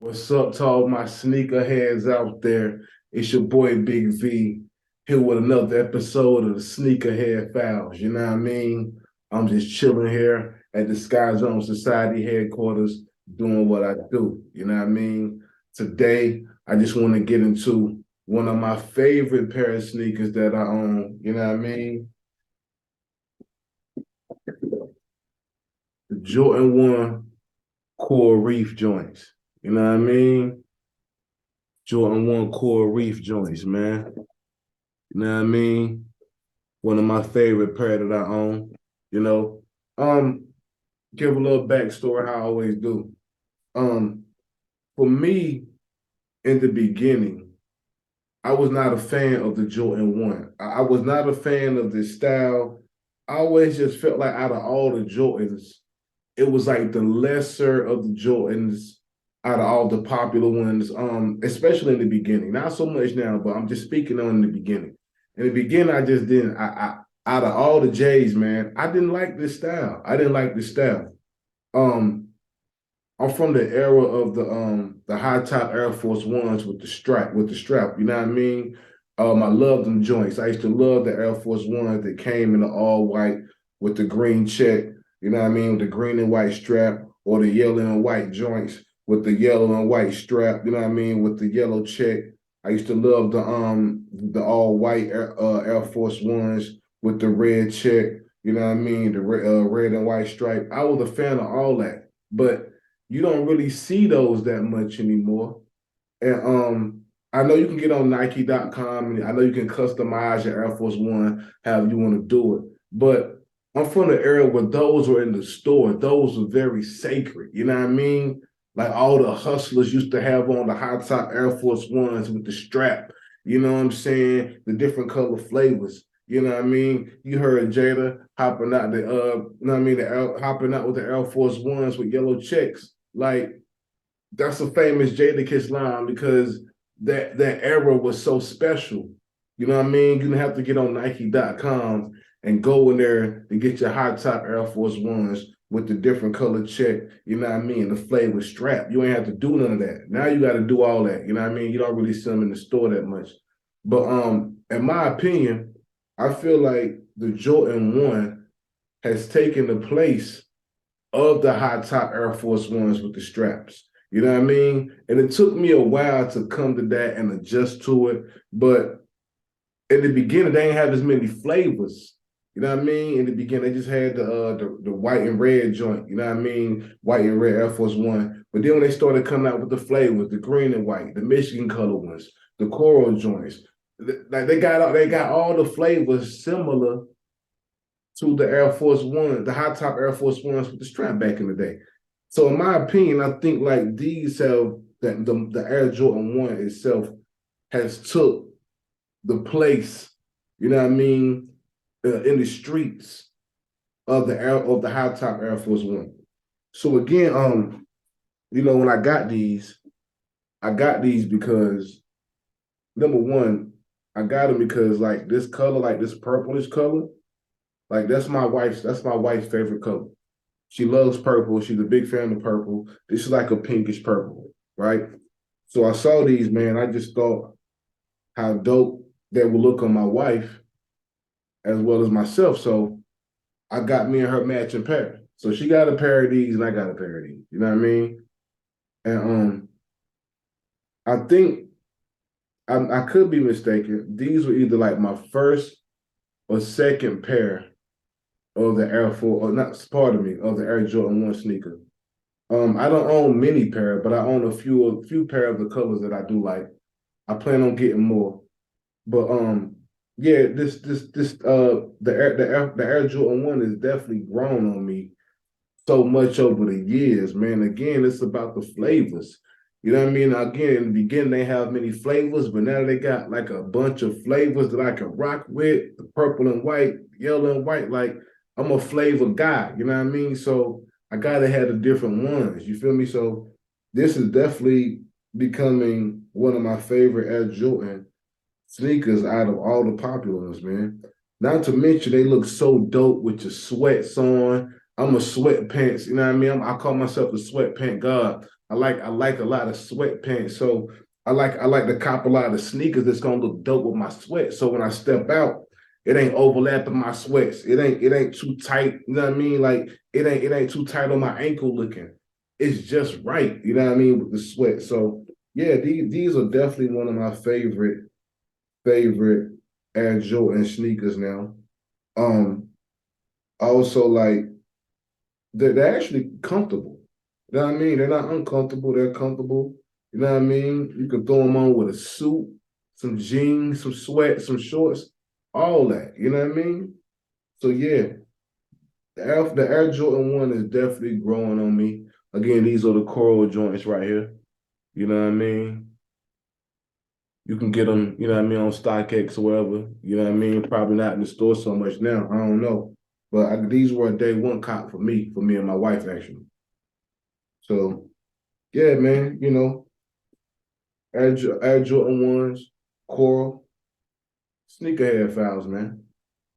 What's up to all my sneakerheads out there? It's your boy Big V here with another episode of the Sneakerhead Files. You know what I mean? I'm just chilling here at the Skyzone.Society headquarters doing what I do. You know what I mean? Today, I just want to get into one of my favorite pair of sneakers that I own. You know what I mean? The Jordan 1 Coral Reef joints. You know what I mean? Jordan 1 Coral Reef joints, man. You know what I mean? One of my favorite pair that I own. You know, um, give a little backstory how I always do. Um, for me, in the beginning, I was not a fan of the Jordan 1. I was not a fan of the style. I always just felt like out of all the Jordans, it was like the lesser of the Jordans out of all the popular ones, especially in the beginning. Not so much now, but I'm just speaking on the beginning. In the beginning, I just didn't. Out of all the J's, man, I didn't like this style. I didn't like this style. Um, I'm from the era of the high top Air Force Ones with the strap. You know what I mean? I love them joints. I used to love the Air Force Ones that came in the all white with the green check. You know what I mean? With the green and white strap, or the yellow and white joints with the yellow and white strap. You know what I mean? With the yellow check. I used to love the all white Air Force Ones with the red check. You know what I mean? The red and white stripe. I was a fan of all that, but you don't really see those that much anymore. And I know you can get on Nike.com and I know you can customize your Air Force One however you want to do it. But I'm from the era where those were in the store. Those were very sacred. You know what I mean? Like all the hustlers used to have on the high top Air Force Ones with the strap. You know what I'm saying? The different color flavors. You know what I mean? You heard Jada hopping out you know what I mean? Hopping out with the Air Force Ones with yellow checks. Like that's a famous Jadakiss line because that era was so special. You know what I mean? You didn't have to get on Nike.com and go in there and get your high top Air Force Ones with the different color check, you know what I mean, the flavor strap. You ain't have to do none of that. Now you got to do all that. You know what I mean? You don't really see them in the store that much. But in my opinion, I feel like the Jordan 1 has taken the place of the high top Air Force Ones with the straps. You know what I mean? And it took me a while to come to that and adjust to it. But in the beginning, they didn't have as many flavors. You know what I mean? In the beginning, they just had the white and red joint. You know what I mean? White and red Air Force One. But then when they started coming out with the flavors, the green and white, the Michigan color ones, the coral joints, like they got all the flavors similar to the Air Force One, the high top Air Force Ones with the strap back in the day. So in my opinion, I think like these have that the Air Jordan 1 itself has took the place, you know what I mean, in the streets of the high top Air Force One. So again, when I got these because number one, I got them because like this color, like this purplish color, like that's my wife's favorite color. She loves purple. She's a big fan of purple. This is like a pinkish purple, right? So I saw these, man. I just thought how dope they would look on my wife as well as myself. So I got me and her matching pair. So she got a pair of these and I got a pair of these. You know what I mean? And I think I could be mistaken. These were either like my first or second pair of the Air Force, or not, pardon me, of the Air Jordan 1 sneaker. I don't own many pair, but I own a few pair of the colors that I do like. I plan on getting more. But yeah, the Air Jordan 1 has definitely grown on me so much over the years, man. Again, it's about the flavors. You know what I mean? Again, in the beginning, they have many flavors, but now they got like a bunch of flavors that I can rock with, the purple and white, yellow and white. Like, I'm a flavor guy, you know what I mean? So I gotta have the different ones. You feel me? So this is definitely becoming one of my favorite Air Jordan sneakers out of all the popular ones, man. Not to mention they look so dope with your sweats on. I'm a sweatpants, you know what I mean? I call myself the sweatpant god. I like a lot of sweatpants. So I like to cop a lot of sneakers that's gonna look dope with my sweat. So when I step out, it ain't overlapping my sweats. It ain't too tight. You know what I mean? Like it ain't too tight on my ankle looking. It's just right. You know what I mean with the sweat. So yeah, these are definitely one of my favorite Air Jordan sneakers now. Um, also like they're actually comfortable. You know what I mean? They're not uncomfortable. They're comfortable. You know what I mean? You can throw them on with a suit, some jeans, some sweat, some shorts, all that. You know what I mean? So yeah, the Air Jordan 1 is definitely growing on me. Again, these are the coral joints right here. You know what I mean? You can get them, you know what I mean, on StockX or whatever. You know what I mean? Probably not in the store so much now. I don't know. But these were a day one cop for me and my wife, actually. So yeah, man, Air Jordan ones, Coral, Sneakerhead files, man.